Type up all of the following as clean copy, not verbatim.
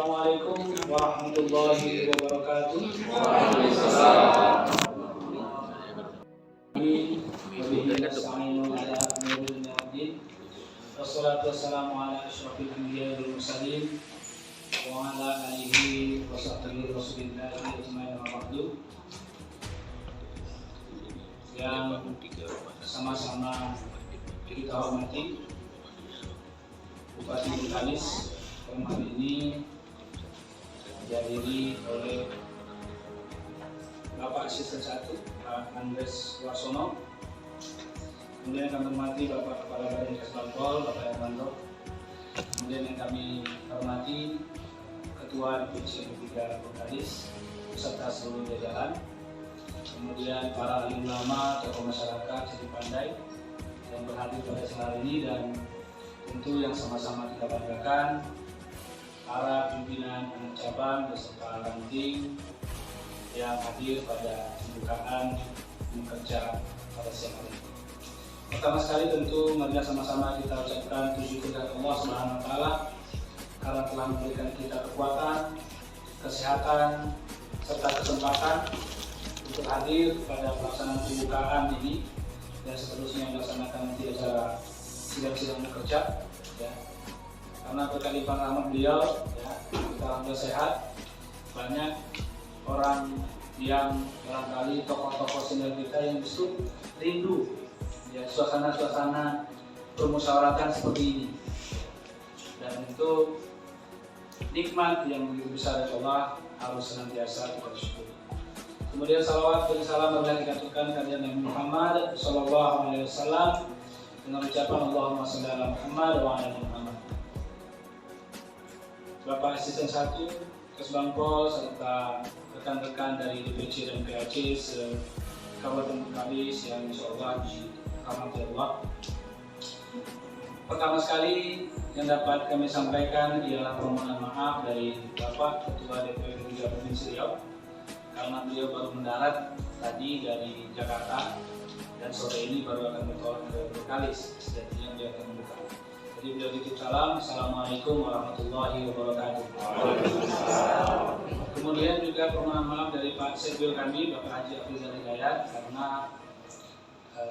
Assalamualaikum warahmatullahi wabarakatuh. Waalaikumsalam. Wassalatu wassalamu ala asyrafil anbiya'i wal mursalin wa ala alihi wa sahbihi rasulillah ajmain wa ba'du. Yang sama-sama kita hormati Bupati Bengkalis dalam hal ini dihadiri oleh Bapak Asisten 1 Pak Andres Warsono. Kemudian kami hormati Bapak Kepala Badan Kesbangpol, Bapak Hermanto. Kemudian yang kami hormati Ketua DPC 3 Bengkalis beserta seluruh jajaran. Kemudian para alim ulama, tokoh masyarakat, seni pandai yang berhadir pada siang hari ini, dan tentu yang sama-sama kita banggakan para pimpinan anak cabang beserta ranting yang hadir pada pembukaan kerja pada siang hari ini. Pertama sekali tentu marilah sama-sama kita ucapkan puji kepada Allah Subhanahu wa taala karena telah memberikan kita kekuatan, kesehatan, serta kesempatan untuk hadir pada pelaksanaan pembukaan ini dan seterusnya dilaksanakan nanti acara sidang-sidang bekerja ya. Karena berkat limpahan rahmat beliau ya, kita alhamdulillah sehat. Banyak orang yang barangkali tokoh-tokoh senior kita yang justru rindu ya suasana-suasana permusyawaratan seperti ini, dan itu nikmat yang begitu besar dari Allah, harus senantiasa kita syukuri. Kemudian salawat dan salam marilah dikatakan kepada Nabi Muhammad sallallahu alaihi wasallam dengan ucapan Allahumma shalli ala Muhammad wa ala ali Muhammad. Bapak Asisten 1 Kesbangpol serta rekan-rekan dari DPC dan PAC se-Kabupaten Bengkalis yang insyaallah dirahmati Allah. Pertama sekali yang dapat kami sampaikan ialah permohonan maaf dari Bapak Ketua DPD 3 Provinsi Riau karena beliau baru mendarat tadi dari Jakarta dan sore ini baru akan bertolak ke Bengkalis. Sejatinya beliau akan membuka. Jadi beliau titip salam. Assalamualaikum warahmatullahi wabarakatuh. Kemudian juga permohonan maaf dari Pak Sekbil kami Bapak Haji Afrizal Hidayat karena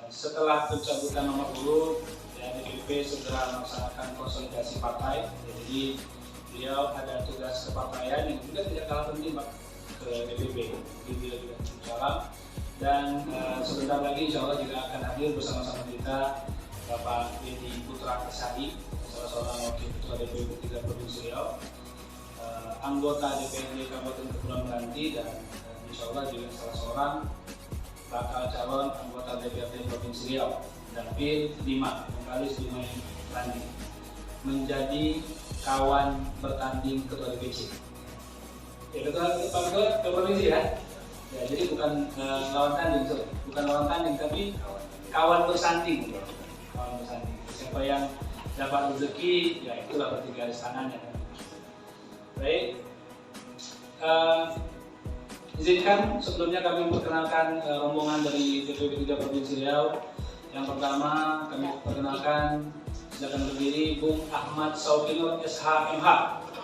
setelah pencabutan nomor urut ya, DPP segera melaksanakan konsolidasi partai. Jadi beliau ada tugas kepartaian yang juga tidak kalah penting Pak ke DPP. Jadi beliau juga titip salam dan sebentar lagi insya Allah juga akan hadir bersama-sama kita Bapak Dedi Putra Kesari, salah seorang wakil ketua DPD 3 Provinsi Riau, anggota DPRD Kabupaten Kepulauan Meranti, dan insya Allah juga salah seorang bakal calon anggota DPRD Provinsi Riau, Dapil 5, Bengkalis 5 Meranti, menjadi kawan bertanding ketua DPC. Ya ketua provinsi ya. Ya, jadi bukan lawan tanding, tapi kawan bersanding. Siapa yang dapat rezeki, ya itulah berarti garis tangannya. Baik, izinkan sebelumnya kami memperkenalkan rombongan dari DPP 3 Provinsi Riau. Yang pertama kami perkenalkan, silakan berdiri Bung Ahmad Saukinur SHMH.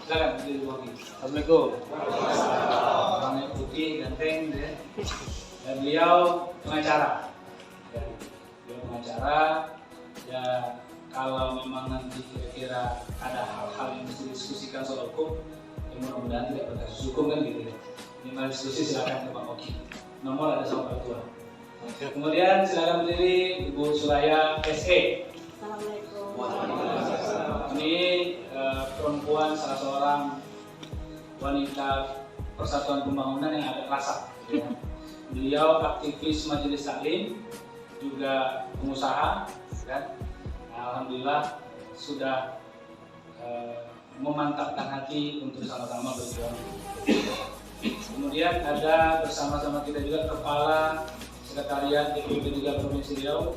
Silakan berdiri Bung. Assalamualaikum. Orangnya putih, ganteng, ya. Dan beliau pengacara. Ya, beliau pengacara. Ya, kalau memang nanti kira-kira ada hal-hal yang mesti diskusikan soal hukum, ya mudah-mudahan tidak berkasus hukum kan gitu ya. Ini mau diskusi silakan ke Pak Oki. Nomor ada sama Pak Tua. Kemudian silakan berdiri Ibu Suraya SE. Assalamualaikum. Ini perempuan salah seorang wanita Persatuan Pembangunan yang ada rasa. Ya. Beliau aktivis Majelis Taklim, juga pengusaha, kan? Alhamdulillah sudah memantapkan hati untuk sama-sama berjuang. Kemudian ada bersama-sama kita juga Kepala Sekretariat DPP 3 Provinsi Riau,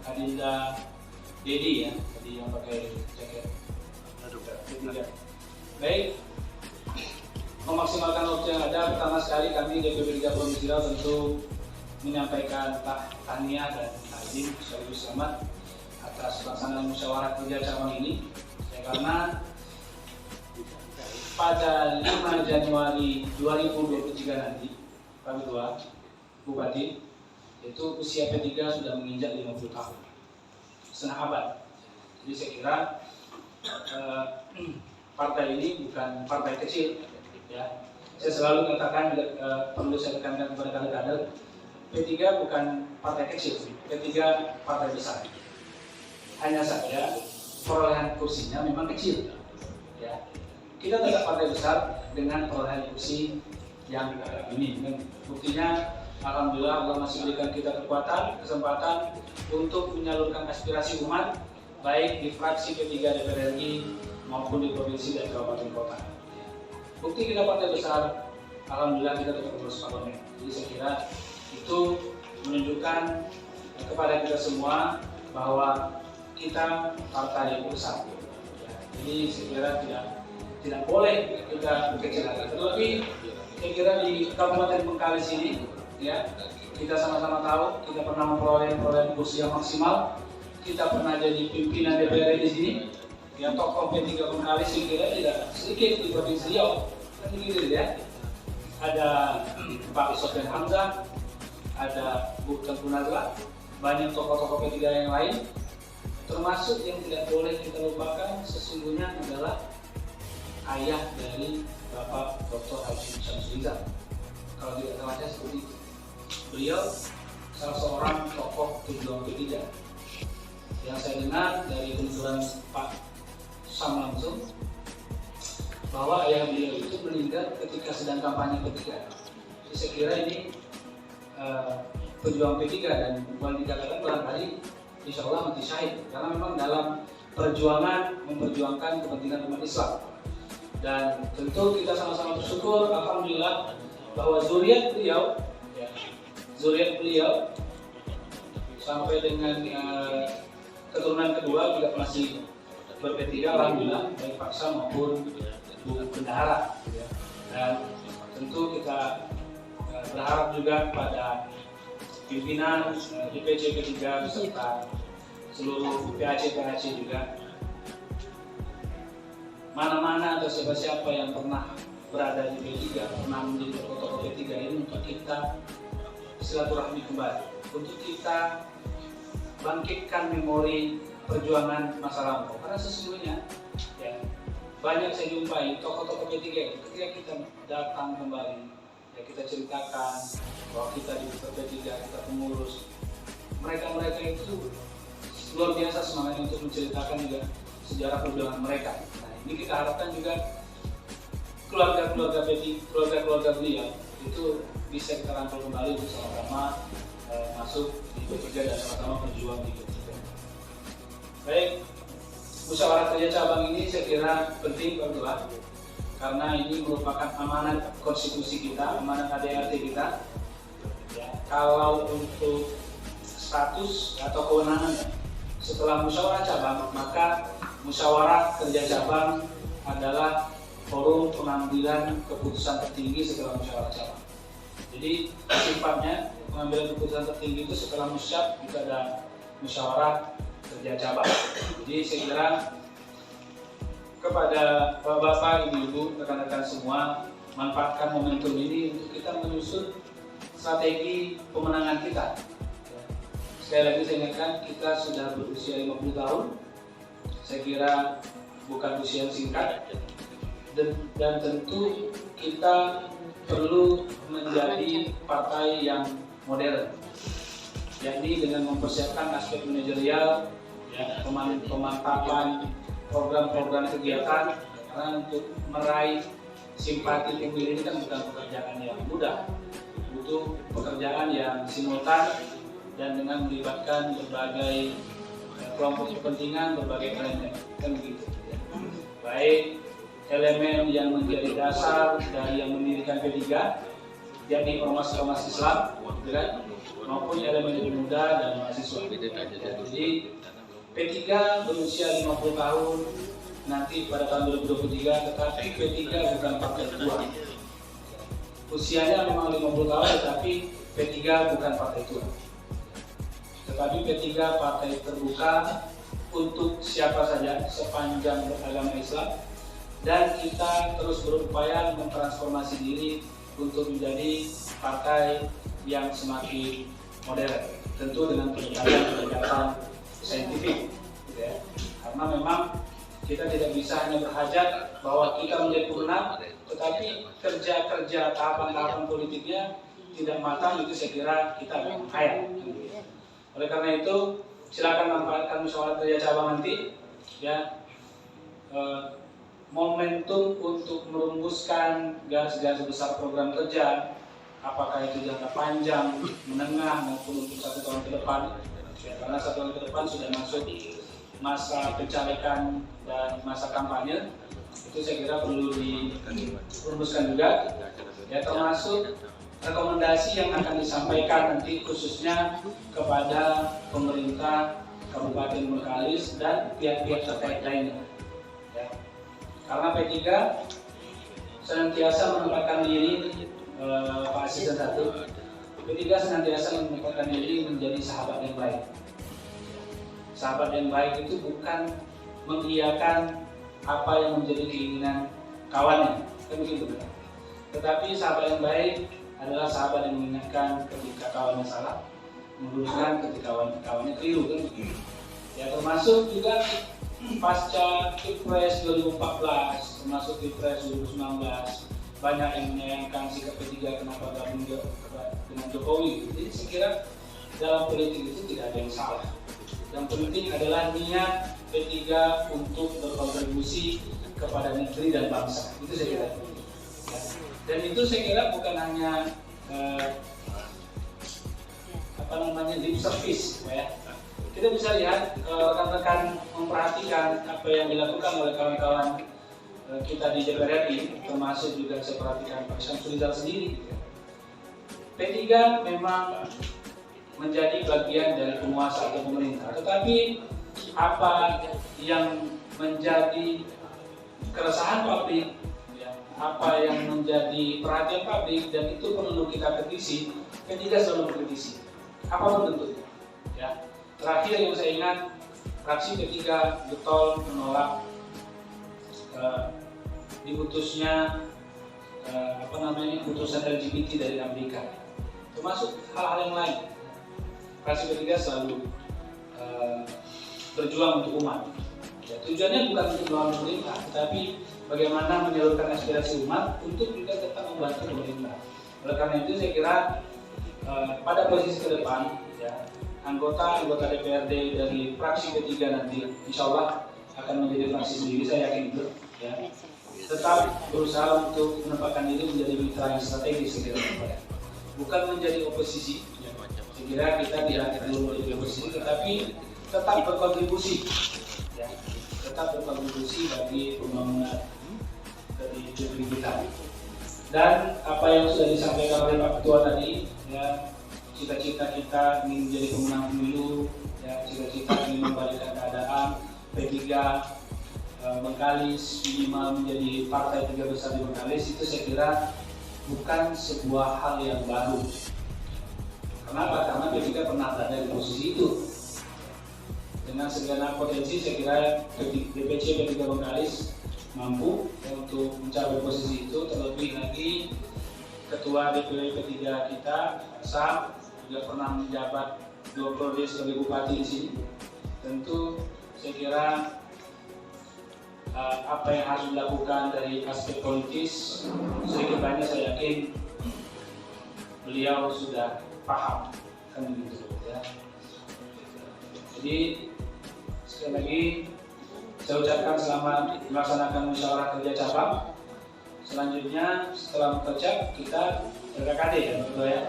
Adinda Dedi ya, tadi yang pakai jaket. Baik, memaksimalkan waktu yang ada, pertama sekali kami DPP 3 Provinsi Riau tentu menyampaikan tahniah dan takzim sekaligus selamat atas pelaksanaan musyawarah kerja cabang ini ya, karena pada 5 Januari 2023 nanti, Pak Ketua, Bupati, itu usia P3 sudah menginjak 50 tahun, setengah abad. Jadi saya kira partai ini bukan partai kecil, ya. Saya selalu katakan, perlu saya tekankan kepada kader-kader, P3 bukan partai kecil, P3 partai besar. Hanya saja perolehan kursinya memang kecil, ya. Kita tetap partai besar dengan perolehan kursi yang ini. Dan buktinya, alhamdulillah Allah masih berikan kita kekuatan, kesempatan untuk menyalurkan aspirasi umat, baik di fraksi P3 DPR RI maupun di provinsi dan kabupaten kota. Bukti kita partai besar, alhamdulillah kita tetap terus parlemen. Jadi saya kira itu menunjukkan kepada kita semua bahwa kita partai yang besar. Ya, jadi saya kira tidak boleh kita berkecil hati. Tetapi saya kira di Kabupaten Bengkalis ini, ya, kita sama-sama tahu kita pernah memperoleh kursi yang maksimal. Kita pernah jadi pimpinan DPR di sini. Yang tokoh P3 Bengkalis saya kira tidak sedikit di Provinsi Riau. Kan begitu ya. Ada Pak Sofyan Hamzah, ada Bu Tengku Nazla, banyak tokoh-tokoh P3 yang lain. Termasuk yang tidak boleh kita lupakan sesungguhnya adalah ayah dari Bapak Dr. Hashim Syamsuddin. Kalau tidak salah saya seperti itu. Beliau salah seorang tokoh pejuang P3. Yang saya dengar dari penuturan Pak Sam langsung bahwa ayah beliau itu meninggal ketika sedang kampanye P3. Jadi saya kira ini pejuang P3 dan boleh dikatakan barangkali insya Allah mati syahid karena memang dalam perjuangan memperjuangkan kepentingan umat Islam. Dan tentu kita sama-sama bersyukur alhamdulillah bahwa zuriat beliau sampai dengan keturunan kedua juga masih ber-P3 alhamdulillah, baik paksa maupun Bu Bendahara. Dan tentu kita berharap juga pada pimpinan DPC P3 beserta seluruh PAC juga, mana-mana atau siapa-siapa yang pernah berada di P3, pernah menjadi tokoh P3 ini untuk kita silaturahmi kembali, untuk kita bangkitkan memori perjuangan masa lampau. Karena sesungguhnya ya, banyak saya jumpai tokoh-tokoh P3 ketika kita datang kembali, ya kita ceritakan bahwa kita di P3, kita pengurus, mereka itu luar biasa semangatnya untuk menceritakan juga sejarah perjuangan mereka. Nah, ini kita harapkan juga keluarga-keluarga P3, keluarga-keluarga beliau itu bisa kita rangkul kembali untuk sama-sama masuk di P3 dan sama-sama berjuang di P3. Baik, musyawarah kerja cabang ini saya kira penting Pak, karena ini merupakan amanat konstitusi kita, amanat ADRT kita. Ya, kalau untuk status atau kewenangan setelah musyawarah cabang, maka musyawarah kerja cabang adalah forum pengambilan keputusan tertinggi setelah musyawarah cabang. Jadi sifatnya pengambilan keputusan tertinggi itu setelah musyab itu ada musyawarah kerja cabang. Jadi saya kira kepada bapak-bapak, ibu-ibu, rekan-rekan semua, manfaatkan momentum ini untuk kita menyusun strategi pemenangan kita. Sekali lagi saya ingatkan, kita sudah berusia 50 tahun. Saya kira bukan usia yang singkat, dan tentu kita perlu menjadi partai yang modern, yakni dengan mempersiapkan aspek manajerial, ya, pemanfaatan program-program kegiatan, karena untuk meraih simpati pemilih ini kan bukan pekerjaan yang mudah, butuh pekerjaan yang simultan dan dengan melibatkan berbagai kelompok kepentingan, berbagai elemen, kan begitu. Baik elemen yang menjadi dasar dari yang mendirikan P3, yakni ormas-ormas Islam, maupun elemen lebih muda dan mahasiswa. Jadi P3 berusia 50 tahun nanti pada tahun 2023, tetapi P3 bukan partai tua. Usianya memang 50 tahun, tetapi P3 bukan partai tua. Tetapi P3 partai terbuka untuk siapa saja sepanjang beragama Islam, dan kita terus berupaya mentransformasi diri untuk menjadi partai yang semakin modern, tentu dengan pendekatan saintifik, gitu ya. Karena memang kita tidak bisa hanya berhajat bahwa kita menjadi pemenang, tetapi kerja-kerja tahapan-tahapan politiknya tidak matang, itu saya kira kita akan kaya. Oleh karena itu, silakan manfaatkan musyawarah kerja cabang nanti, ya, momentum untuk merumuskan garis-garis besar program kerja, apakah itu jangka panjang, menengah, maupun untuk 1 tahun ke depan. Ya, karena 1 tahun ke depan sudah masuk masa pencalekan dan masa kampanye, itu saya kira perlu dirumuskan juga. Ya, termasuk rekomendasi yang akan disampaikan nanti khususnya kepada pemerintah Kabupaten Bengkalis dan pihak-pihak terkait lainnya. Ya. Karena P3 senantiasa menempatkan diri, Pak Asisten 1, P3 senantiasa menempatkan diri menjadi sahabat yang baik. Sahabat yang baik itu bukan mengiyakan apa yang menjadi keinginan kawannya, kan begitu, tetapi sahabat yang baik adalah sahabat yang mengingatkan ketika kawannya salah, meluruskan ketika kawannya keliru, kan begitu. Ya, termasuk juga pasca Pilpres 2014, termasuk Pilpres 2019, banyak yang menyayangkan sikap P3 kenapa gabung dengan Jokowi. Jadi saya kira dalam politik itu tidak ada yang salah. Yang penting adalah niat P3 untuk berkontribusi kepada negeri dan bangsa. Itu saya kira. Dan itu saya kira bukan hanya lip service, ya. Kita bisa lihat rekan-rekan memperhatikan apa yang dilakukan oleh kawan-kawan kita di DPR RI, termasuk juga saya perhatikan Pak Syamsurizal sendiri. P3 memang menjadi bagian dari penguasa atau pemerintah, tetapi apa yang menjadi keresahan publik, ya, apa yang menjadi perhatian publik, dan itu perlu kita kritisi. P3 selalu mengkritisi apapun bentuknya. Ya. Terakhir yang saya ingat, fraksi P3 getol menolak diputusnya putusan LGBT dari Amerika, termasuk hal-hal yang lain. Fraksi P3 selalu berjuang untuk umat. Ya, tujuannya bukan untuk melawan pemerintah, tetapi bagaimana menyalurkan aspirasi umat untuk juga tetap membantu pemerintah. Oleh karena itu saya kira pada posisi ke depan, ya, anggota DPRD dari fraksi P3 nanti insya Allah akan menjadi fraksi sendiri, saya yakin itu, ya. Tetap berusaha untuk menempatkan diri menjadi mitra yang strategis, saya kira, bukan menjadi oposisi. Saya kira kita tidak perlu menjadi oposisi, tetapi tetap berkontribusi, ya, tetap berkontribusi bagi pembangunan dari negeri kita. Dan apa yang sudah disampaikan oleh Pak Ketua tadi, ya, cita-cita kita ingin menjadi pemenang pemilu, ya, cita-cita ingin membalikkan keadaan P3 Bengkalis minimal menjadi partai 3 besar di Bengkalis, itu saya kira bukan sebuah hal yang baru. Kenapa? Karena P3 pernah berada di posisi itu. Dengan segala potensi, saya kira DPC P3 Bengkalis mampu untuk mencapai posisi itu. Terlebih lagi Ketua DPW P3 kita, Sam, juga pernah menjabat 2 periode sebagai bupati di sini. Tentu saya kira apa yang harus dilakukan dari aspek politis, sedikit banyak saya yakin beliau sudah paham, kan begitu, ya. Jadi sekali lagi saya ucapkan selamat melaksanakan musyawarah kerja cabang. Selanjutnya setelah bekerja kita LKKD, ya, betul ya.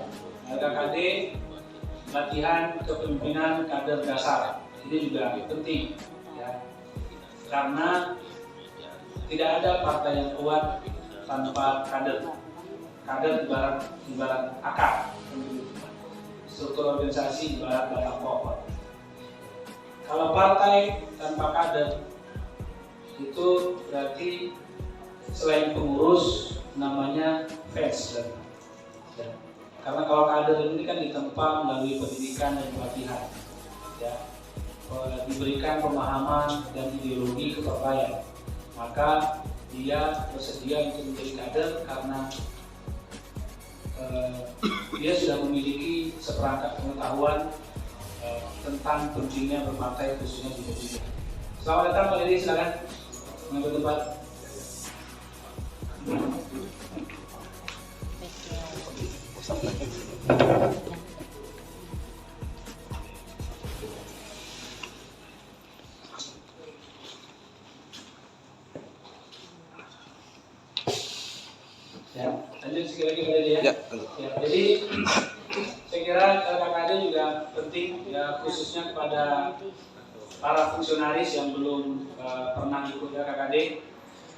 LKKD latihan kepemimpinan kader dasar, ini juga penting, ya. Karena tidak ada partai yang kuat tanpa kader. Kader ibarat akar, struktur organisasi ibarat batang pohon. Kalau partai tanpa kader, itu berarti selain pengurus namanya fans, ya. Karena kalau kader ini kan ditempa melalui pendidikan dan pelatihan, ya, diberikan pemahaman dan ideologi kepartaian, maka dia bersedia untuk menjadi kader karena dia sudah memiliki seperangkat pengetahuan tentang pentingnya berpartai khususnya di P3. Selamat datang Pak Dedi, silakan mengambil tempat. Ya, lanjut sekali lagi Pak Dedi ya. Ya, jadi saya kira KKD juga penting ya, khususnya kepada para fungsionaris yang belum pernah ikut KKD.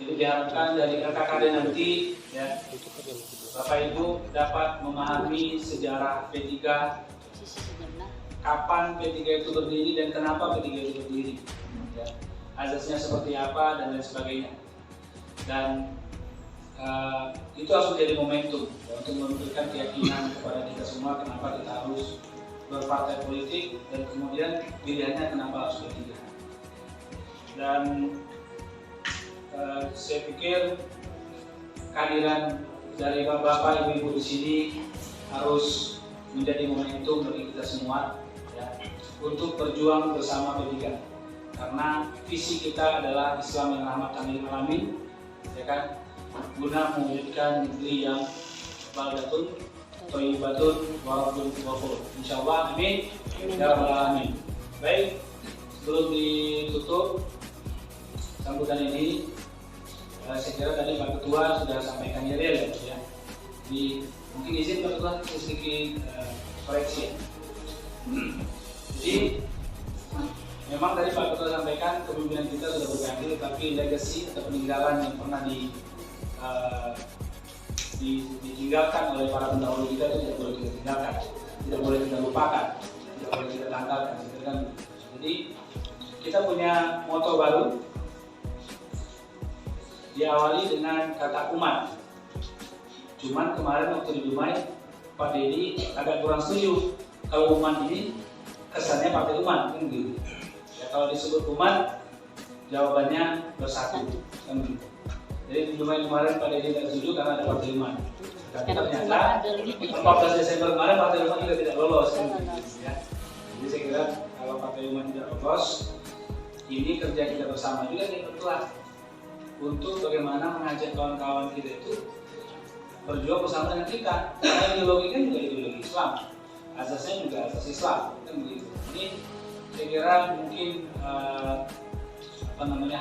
Jadi diharapkan dari KKD nanti ya, Bapak Ibu dapat memahami sejarah P3, kapan P3 itu berdiri dan kenapa P3 itu berdiri, ya, azasnya seperti apa dan lain sebagainya. Dan itu harus menjadi momentum ya, untuk memberikan keyakinan kepada kita semua kenapa kita harus berpartai politik dan kemudian pilihannya kenapa harus P3. Dan saya pikir kehadiran dari Bapak Ibu di sini harus menjadi momentum bagi kita semua ya, untuk berjuang bersama P3. Karena visi kita adalah Islam yang rahmatan lil alamin, ya kan? Guna mewujudkan negeri yang baldatun, thayyibatun, waradun ghafur. Insyaallah, amin. Ya rabbal alamin. Baik, sebelum ditutup sambutan ini, saya kira tadi Pak Ketua sudah sampaikan ya, mungkin izin Pak Ketua sedikit koreksi. Jadi memang tadi Pak Ketua sampaikan kepemimpinan kita sudah berganti, tapi legacy atau peninggalan yang pernah ditinggalkan oleh para pendahulu kita itu tidak boleh kita tinggalkan, tidak boleh kita lupakan, tidak boleh kita tanggalkan. Jadi kita punya moto baru, diawali dengan kata umat. Cuman kemarin waktu di Dumai, Pak Dedi agak kurang setuju kalau umat ini kesannya partai umat, kan gitu. Ya, kalau disebut umat, jawabannya bersatu, kan gitu. Jadi di Dumai kemarin Pak Dedi tidak setuju karena ada partai umat. Tapi ternyata 14 Desember kemarin partai umat juga tidak lolos, kan gitu. Ya. Jadi saya kira kalau partai umat tidak lolos, ini kerja kita bersama juga nih betulan untuk bagaimana mengajak kawan-kawan kita itu berjuang bersama dengan kita. Karena ideologi kan juga ideologi Islam, asasnya juga asas Islam, kan begitu. Ini saya kira mungkin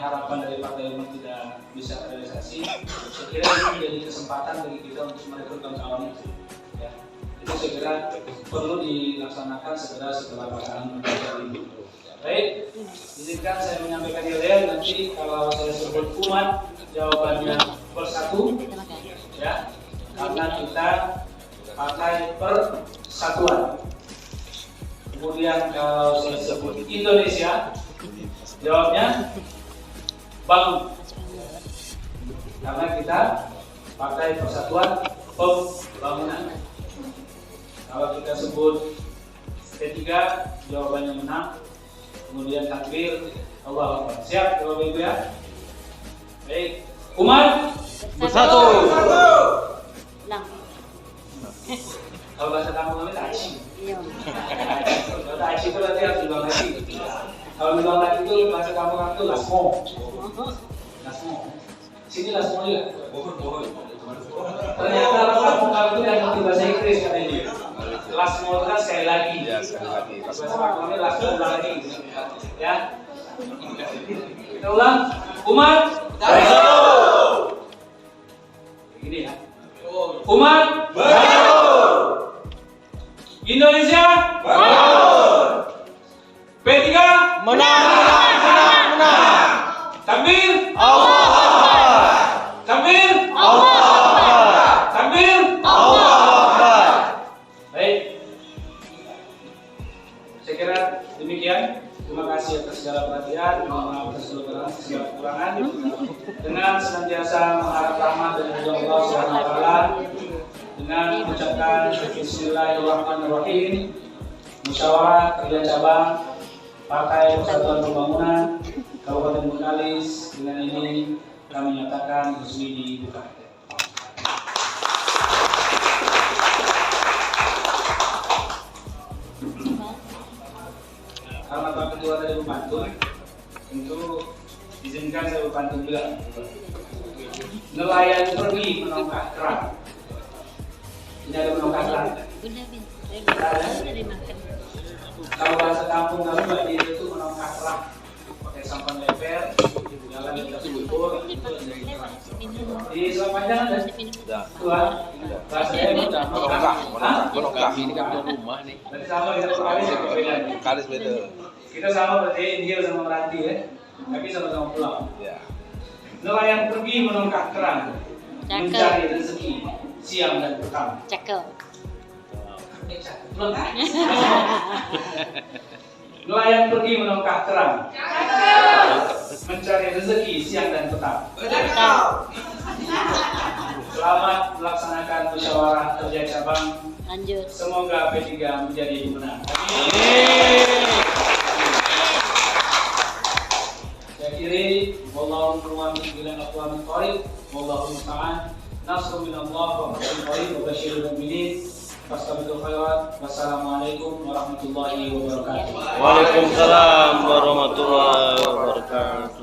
harapan dari partai umat tidak bisa realisasi. Saya kira ini menjadi kesempatan bagi kita untuk merekrut kawan-kawan itu. Ya, itu saya kira perlu dilaksanakan segera setelah pelaksanaan ini. Baik, izinkan saya menyampaikan yel-yel, nanti kalau saya sebut umat, jawabannya bersatu, ya, karena kita partai persatuan. Kemudian kalau saya sebut Indonesia, jawabnya bangun, karena kita partai persatuan pembangunan. Kalau kita sebut P3, jawabannya menang. Kemudian takbir, Allahu Akbar. Siap Bapak Ibu ya? Baik, umat Bersatu. Kalau bahasa kampung namanya taci. Kalau taci itu berarti harus diulang lagi. Kalau diulang lagi itu bahasa kampung itu lasmo. Lasmo. Sini lasmo juga. Ternyata orang kampung itu yang ngerti bahasa Inggris katanya dia. Lasmo kan sekali lagi. Ya, sekali lagi. Bahasa kampungnya lasmo ulang lagi. Ya. Kita ulang. Umat bersatu. Begini ya. Umat bersatu. Indonesia bangun. P3 menang. Takbir. Allah Akbar. Takbir. Allah Akbar. Takbir. Allah Akbar. Baik. Saya kira demikian. Terima kasih atas segala perhatian, mohon maaf atas segala kekurangan. Dengan senantiasa mengharap rahmat dari Allah Subhanahu wa taala, dengan mengucapkan Bismillahirrahmanirrahim, musyawarah kerja cabang Partai Persatuan Pembangunan Kabupaten Bengkalis dengan ini kami nyatakan resmi dibuka. Karena Pak Ketua tadi berpantun, tentu izinkan saya berpantun juga. Nelayan pergi menongkak kerang. Ini ada menongkak kerang. Kalau bahasa kampung kami berarti itu menongkak kerang. Pakai sampan leper, jalan kita subur, itu menjadi kerang. Di Selampanjang ada? Tuhan, bahasanya udah menongkak. Ini kan punya rumah nih. Berarti sama kita kali beda. Kalis beda. Kita sama berarti Injil sama Meranti ya, tapi sama-sama pulang. Ya. Nelayan pergi menongkak kerang, mencari rezeki siang dan petang. Cakep. Nelayan pergi menongkak kerang, mencari rezeki siang dan petang. Selamat melaksanakan musyawarah kerja cabang. Lanjut. Semoga P3 menjadi pemenang. Saya kiri, wallahu muwaffiq ila aqwamit thoriq, wallahu musta'an. Nasrun minallah wa fathun qarib wa basyiril mu'minin. Fastabiqul khairat. Wassalamualaikum warahmatullahi wabarakatuh. Waalaikumsalam warahmatullahi wabarakatuh.